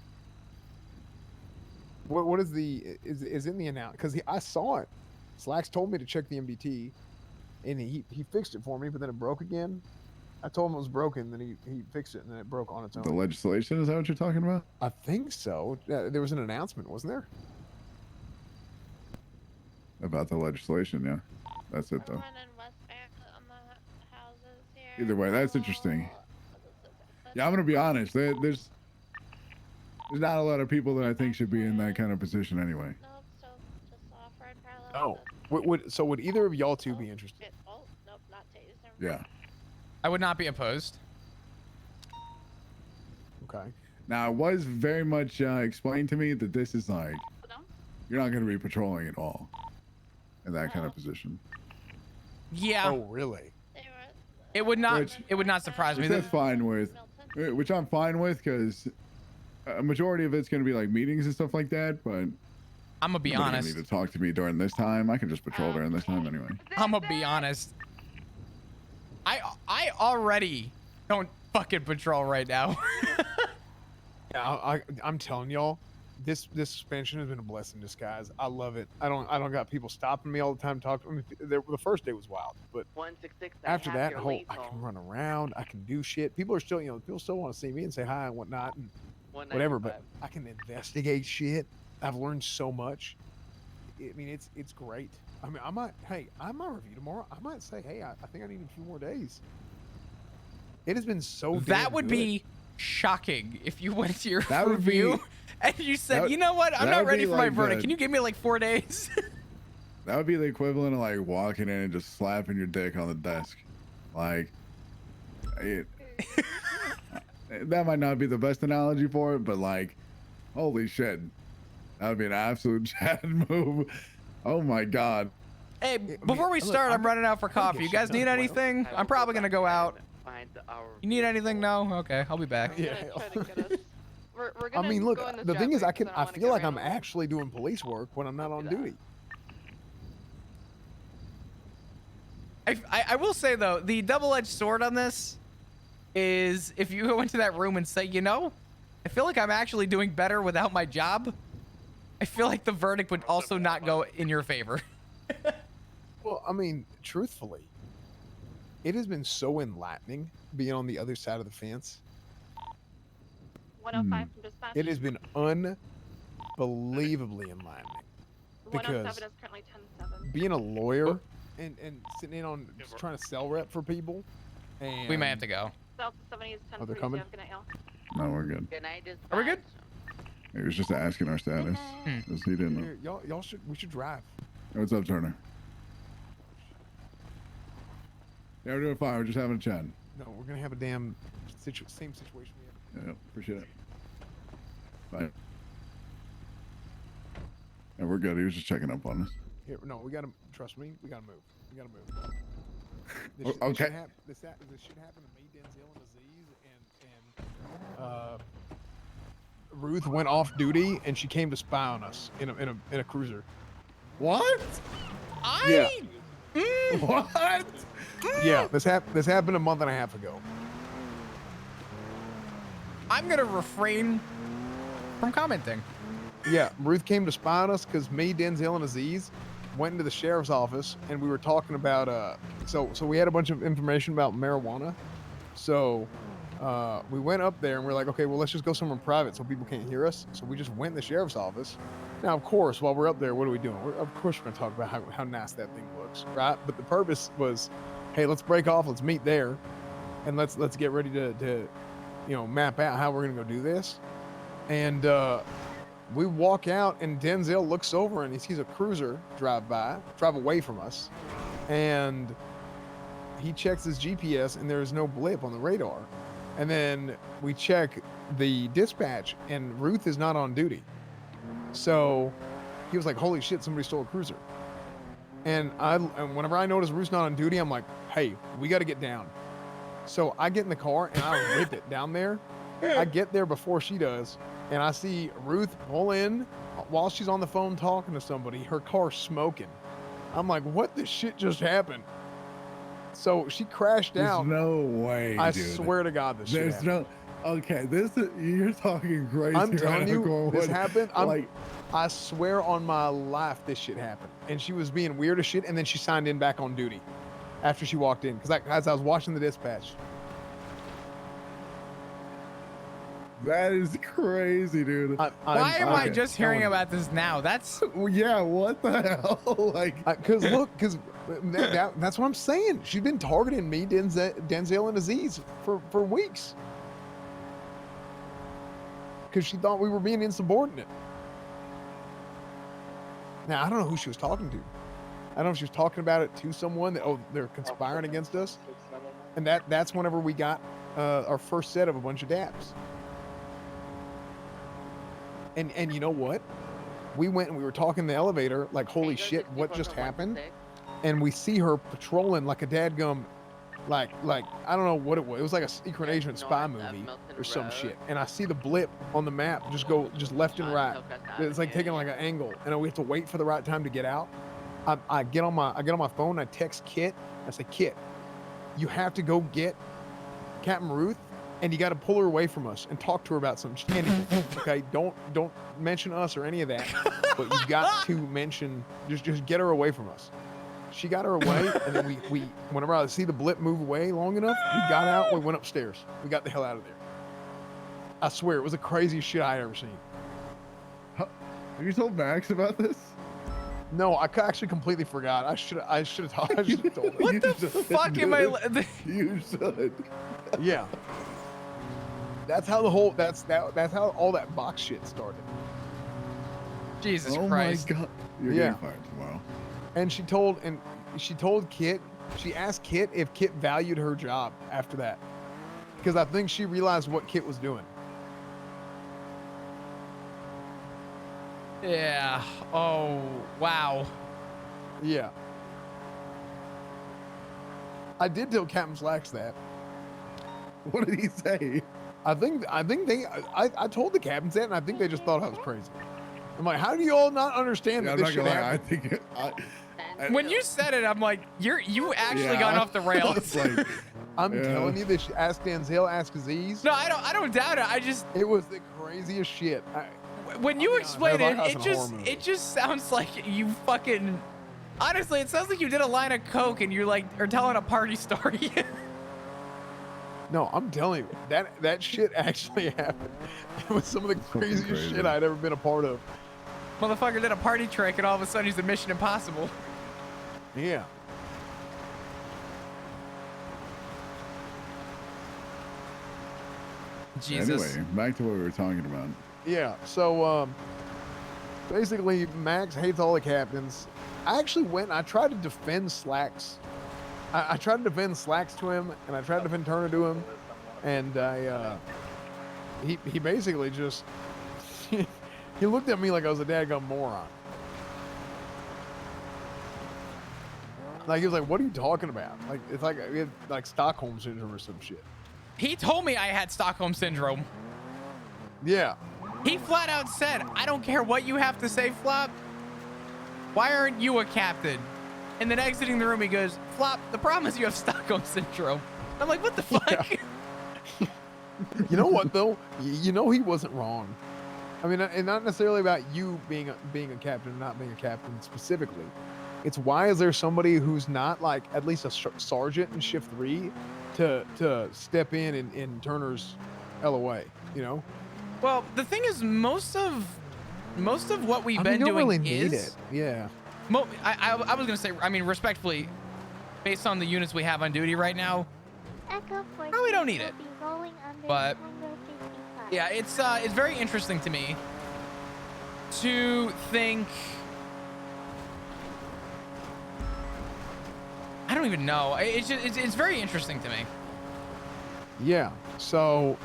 what is the is in the announcement? Because I saw it. Slacks told me to check the MDT, and he fixed it for me, but then it broke again. I told him it was broken, then he fixed it, and then it broke on its own. The legislation, is that what you're talking about? I think so. Yeah, there was an announcement, wasn't there? About the legislation, yeah. That's it, I'm though. running westbound on the houses here. Either way, that's interesting. Yeah, I'm gonna be honest. There's not a lot of people that I think should be in that kind of position anyway. Nope, still just off-road parallel. Oh, would either of y'all two be interested? Oh, nope, not taser. Yeah. I would not be opposed. Okay. Now, it was very much explained to me that this is like, you're not going to be patrolling at all in that kind of position. Yeah, Oh, really? it would not. Which- It would not surprise me. Which that's fine with, which I'm fine with because a majority of it's going to be like meetings and stuff like that. But I'm gonna be nobody honest. need to talk to me during this time. I can just patrol during this time anyway. I'm gonna be honest. I already don't fucking patrol right now. Yeah, I'm telling y'all, this suspension has been a blessing in disguise. I love it. I don't got people stopping me all the time talking. I mean, the first day was wild, but 166. after have that, your I lethal. can run around. I can do shit. People are still, people still want to see me and say hi and whatnot and 195. whatever. But I can investigate shit. I've learned so much. I mean, it's great. I mean, I might review tomorrow. I might say, hey, I think I need a few more days. It has been so. That damn would good. be shocking if you went to your That would be- review and you said, that- you know what, I'm that not would ready be for my like verdict. the- Can you give me like 4 days? That would be the equivalent of like walking in and just slapping your dick on the desk. Like, that might not be the best analogy for it, but like, holy shit. That would be an absolute Chad move. Oh my God. Hey, before we start, I'm running out for coffee. You guys need anything? I'm probably gonna go out. You need anything? No? Okay, I'll be back. We're gonna try to get us. We're gonna I mean, look, go in this the thing is, driveway, 'cause I don't wanna feel get like I'm ran over. actually doing police work when I'm not on duty. I will say though, the double-edged sword on this is if you go into that room and say, you know, I feel like I'm actually doing better without my job, I feel like the verdict would also not go in your favor. Well, I mean, truthfully, it has been so enlightening being on the other side of the fence. 105 from dispatch. It has been unbelievably enlightening. 107 Because is currently 10-7. being a lawyer and sitting in on just trying to sell rep for people, and We may have to go. South 70 is 10 Oh, they're coming? Good night, y'all. No, we're good. Good night, dispatch. Are we good? He was just asking our status. Because he didn't know. Here, we should drive. Hey, what's up, Turner? Yeah, we're doing fine. We're just having a chat. No, we're gonna have a damn same situation we had. Yeah, appreciate it. Bye. Yeah, we're good. He was just checking up on us. Here, no, we gotta trust me. We gotta move. We gotta move. Okay. This shit happened to me, Denzel, and Aziz, and Ruth went off duty, and she came to spy on us in a cruiser. What? What? Yeah, this happened a month and a half ago. I'm gonna refrain from commenting. Yeah, Ruth came to spy on us because me, Denzel, and Aziz went into the sheriff's office, and we were talking about so we had a bunch of information about marijuana. So we went up there and we're like, okay, well, let's just go somewhere private so people can't hear us. So we just went in the sheriff's office. Now, of course, while we're up there, what are we doing? Of course, we're gonna talk about how nice that thing looks, right? But the purpose was, hey, let's break off, let's meet there, and let's get ready to map out how we're gonna go do this. And we walk out, and Denzel looks over and he sees a cruiser drive away from us, and he checks his GPS, and there is no blip on the radar. And then we check the dispatch, and Ruth is not on duty. So he was like, holy shit, somebody stole a cruiser. And whenever I notice Ruth's not on duty, I'm like, hey, we got to get down. So I get in the car and I rip it down there. I get there before she does, and I see Ruth pull in while she's on the phone talking to somebody, her car smoking. I'm like, what the shit just happened? So she crashed out. There's no way, I dude. swear to God, this shit There's happened. Okay, you're talking crazy. I'm telling you, this happened. Like, I swear on my life, this shit happened. And she was being weird as shit, and then she signed in back on duty after she walked in. Because as I was watching the dispatch. that is crazy, dude. Why am I just hearing about this now? That's Yeah, what the hell? Like, because that's what I'm saying. She's been targeting me, Denzel, and Aziz for weeks. Because she thought we were being insubordinate. Now, I don't know who she was talking to. I don't know if she was talking about it to someone that, they're conspiring against us. And that's whenever we got our first set of a bunch of dabs. And you know what? We went and we were talking in the elevator, like, holy shit, what just happened? And we see her patrolling like a dadgum, like I don't know what it was. It was like a secret agent spy movie or some shit. And I see the blip on the map just go left and right. It's like taking like an angle, and we have to wait for the right time to get out. I get on my phone. I text Kit. I say, Kit, you have to go get Captain Ruth, and you got to pull her away from us and talk to her about something. She can't even, okay? Don't mention us or any of that. But you got to mention, just get her away from us. She got her away, and then we whenever I see the blip move away long enough, we got out. We went upstairs. We got the hell out of there. I swear, it was the craziest shit I ever seen. have you told Max about this? No, I actually completely forgot. I should have told him. what the fuck am I? You should. Yeah. That's how that's how all that box shit started. Jesus Oh Christ! my God. You're Yeah. getting fired tomorrow. And she told Kit, she asked Kit if Kit valued her job after that. Because I think she realized what Kit was doing. Yeah. Oh, wow. Yeah. I did tell Captain Slacks that. What did he say? I told the captains that, and I think they just thought I was crazy. I'm like, how do you all not understand that I'm this not shit gonna lie. I happened? think When you said it, I'm like, you actually Yeah. gone off the rails. like, I'm Yeah. telling you, this ask Denzel, ask Aziz. No, I don't doubt it. I just, It was the craziest shit. when I'll you be honest, explain I it, thought it was a horror movie. it just sounds like you fucking. Honestly, it sounds like you did a line of coke and you like are telling a party story. No, I'm telling you, that shit actually happened. It was some of the Fucking craziest crazy. shit I'd ever been a part of. Motherfucker did a party trick and all of a sudden he's in Mission Impossible. Yeah. Jesus. Anyway, back to what we were talking about. Yeah. So basically, Max hates all the captains. I actually went. I tried to defend Slacks. I tried to defend Slacks to him, and I tried to defend Turner to him, and he basically just he looked at me like I was a dadgum moron. Like he was like, "What are you talking about?" Like it's like we had like Stockholm syndrome or some shit. He told me I had Stockholm syndrome. Yeah. He flat out said, I don't care what you have to say, Flop. Why aren't you a captain? And then exiting the room, he goes, Flop, the problem is you have Stockholm syndrome. I'm like, what the fuck? Yeah. You know what though? You know he wasn't wrong. I mean, and not necessarily about you being a captain or not being a captain specifically. It's why is there somebody who's not like at least a sergeant in shift 3 to step in Turner's LOA, you know? Well, the thing is, most of what we've been you don't doing really is need it. Yeah. I was gonna say, I mean, respectfully, based on the units we have on duty right now, we don't need it. But yeah, it's very interesting to me to think. I don't even know. It's very interesting to me. Yeah. So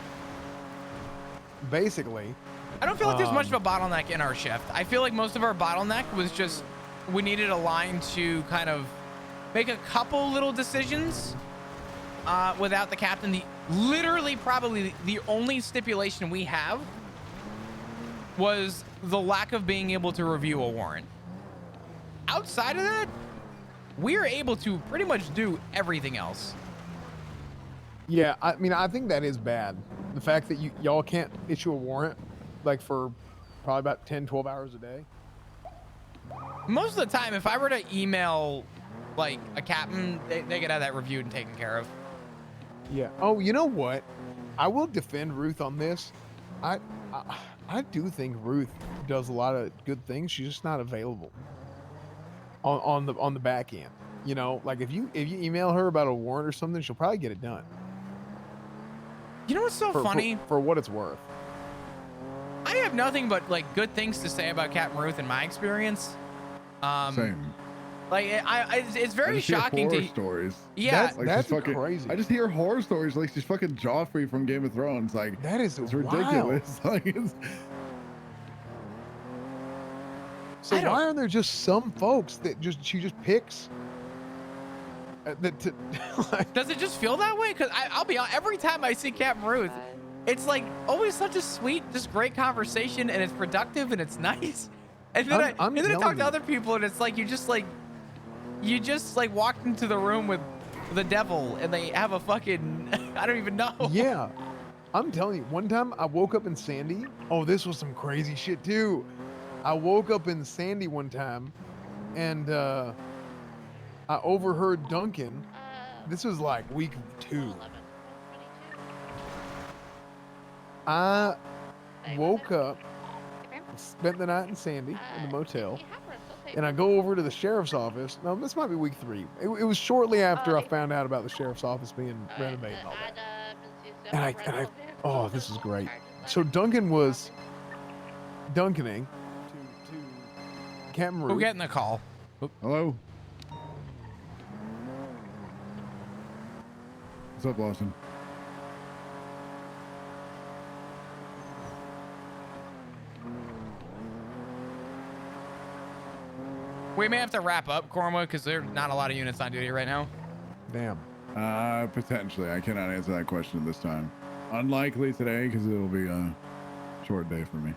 basically, I don't feel like there's much of a bottleneck in our shift. I feel like most of our bottleneck was just we needed a line to kind of make a couple little decisions without the captain. Literally probably the only stipulation we have was the lack of being able to review a warrant. Outside of that, we're able to pretty much do everything else. yeah, I mean, I think that is bad. The fact that y'all can't issue a warrant like for probably about 10, 12 hours a day. Most of the time, if I were to email like a captain, they could have that reviewed and taken care of. Yeah. Oh, you know what? I will defend Ruth on this. I do think Ruth does a lot of good things. She's just not available on the back end. You know, like if you email her about a warrant or something, she'll probably get it done. You know what's so funny? For what it's worth. I have nothing but like good things to say about Captain Ruth in my experience. Same. Like it's very I just hear shocking horror to. stories. Yeah, That's she's fucking crazy. I just hear horror stories like she's fucking Joffrey from Game of Thrones. Like That is it's wild. ridiculous. Like it's So I don't- why aren't there just some folks that she just picks? Like, Does it just feel that way? Because I'll be honest, every time I see Captain Ruth, it's like always such a sweet, just great conversation, and it's productive and it's nice. And then I talk telling to you. other people, and it's like you just walked into the room with the devil, and they have a fucking I don't even know. yeah, I'm telling you. One time I woke up in Sandy. Oh, this was some crazy shit too. I woke up in Sandy one time, and I overheard Duncan. This was like week 2. I woke up, spent the night in Sandy in the motel, and I go over to the sheriff's office. No, this might be week 3. It was shortly after I found out about the sheriff's office being renovated and all that. And I oh, this is great. So Duncan was Duncaning to Captain Ruth. We're getting the call. Hello? What's up, Lawson? We may have to wrap up, Cornwood, because there are not a lot of units on duty right now. Damn. Potentially. I cannot answer that question this time. Unlikely today, because it'll be a short day for me.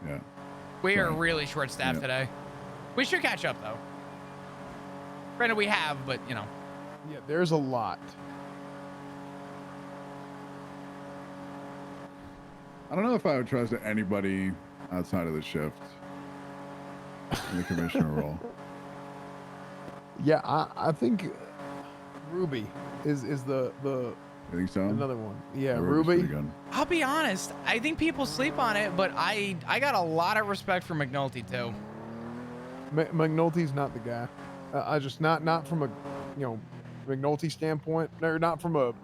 Yeah. We are Sorry. really short-staffed today. We should catch up, though. Granted, we have, but, you know. Yeah, there's a lot. I don't know if I would trust anybody outside of the shift in the commissioner role. Yeah, I think Ruby is the You think so? another one. Yeah, Ruby's Ruby. pretty good. I'll be honest. I think people sleep on it, but I got a lot of respect for McNulty, too. McNulty's not the guy. I just not from a, McNulty standpoint, or not from a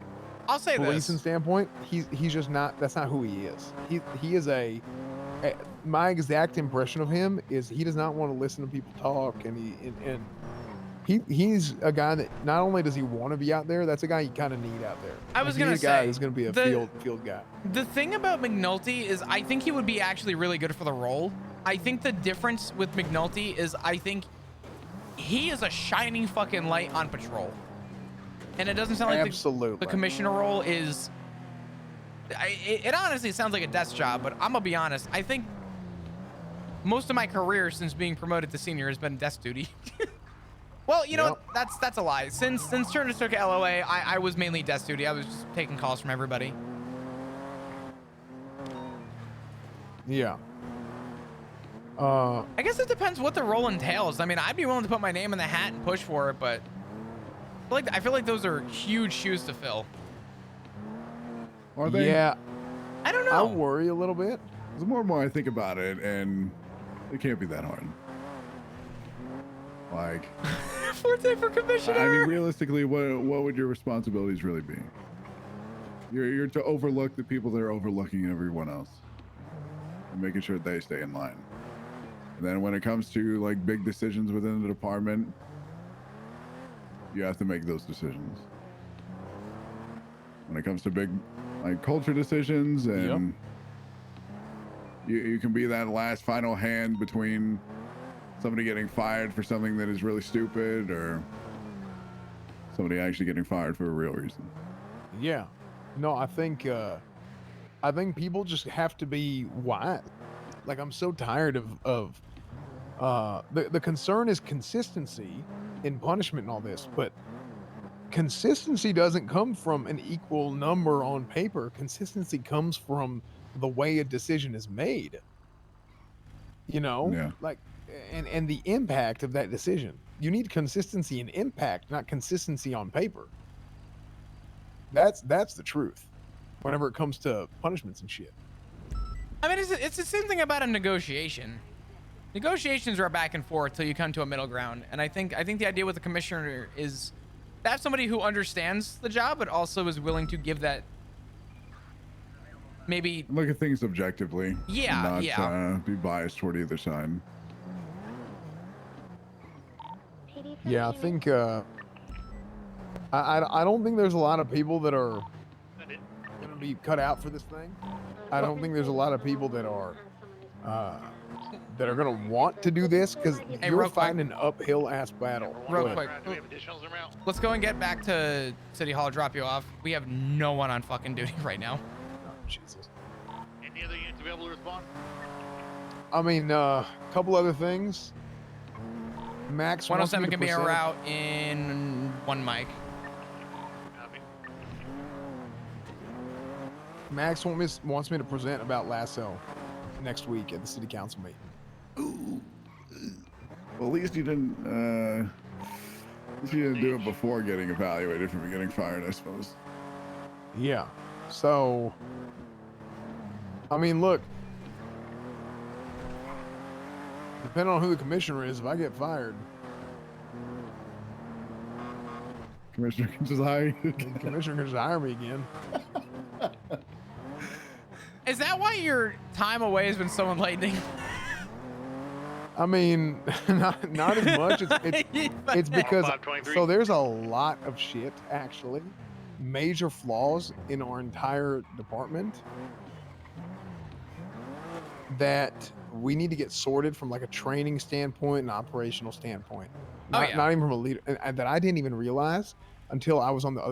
I'll say policing this. standpoint. He's just not. That's not who he is. He is my exact impression of him is he does not want to listen to people talk, and he's a guy that not only does he want to be out there, that's a guy you kind of need out there. I was He's gonna a guy say, who's going to be a field guy. The thing about McNulty is I think he would be actually really good for the role. I think the difference with McNulty is I think he is a shining fucking light on patrol. And it doesn't sound like the commissioner role is... It honestly sounds like a desk job, but I'm going to be honest. I think most of my career since being promoted to senior has been desk duty. Well, you know, that's a lie. Since Turner took LOA, I was mainly desk duty. I was just taking calls from everybody. Yeah. I guess it depends what the role entails. I mean, I'd be willing to put my name in the hat and push for it, but I feel like those are huge shoes to fill. Are they? Yeah. I don't know. I worry a little bit. The more and more I think about it, and it can't be that hard. Like, fourth day for commissioner. I mean, realistically, what would your responsibilities really be? You're to overlook the people that are overlooking everyone else, and making sure they stay in line. And then when it comes to like big decisions within the department, you have to make those decisions. When it comes to big like culture decisions, and you can be that last final hand between somebody getting fired for something that is really stupid or somebody actually getting fired for a real reason. Yeah. No, I think people just have to be wise. Like, I'm so tired of the concern is consistency in punishment and all this, but consistency doesn't come from an equal number on paper. Consistency comes from the way a decision is made. Like, and the impact of that decision. You need consistency and impact, not consistency on paper. That's the truth whenever it comes to punishments and shit. I mean, it's the same thing about a negotiation. Negotiations are back and forth till you come to a middle ground. And I think the idea with the commissioner is to have somebody who understands the job, but also is willing to give that maybe look at things objectively. Yeah, not be biased toward either side. Yeah, I think I don't think there's a lot of people that are gonna be cut out for this thing. I don't think there's a lot of people that are gonna want to do this because you're fighting an uphill ass battle. Real quick, let's go and get back to City Hall. Drop you off. We have no one on fucking duty right now. Oh, Jesus. Any other units available to respond? I mean, a couple other things. Max 107 can be a route in one mic. Max wants me to present about Lasso next week at the city council meeting. Ooh. Well, at least you didn't do it before getting evaluated for getting fired, I suppose. Yeah. So, I mean, look. Depending on who the commissioner is, if I get fired, commissioner can just hire you. The commissioner can just hire me again. Is that why your time away has been so enlightening? I mean, not as much. It's because 523. so there's a lot of shit actually, major flaws in our entire department that we need to get sorted from like a training standpoint and operational standpoint. Oh, Not yeah. not even from a leader, and that I didn't even realize until I was on the other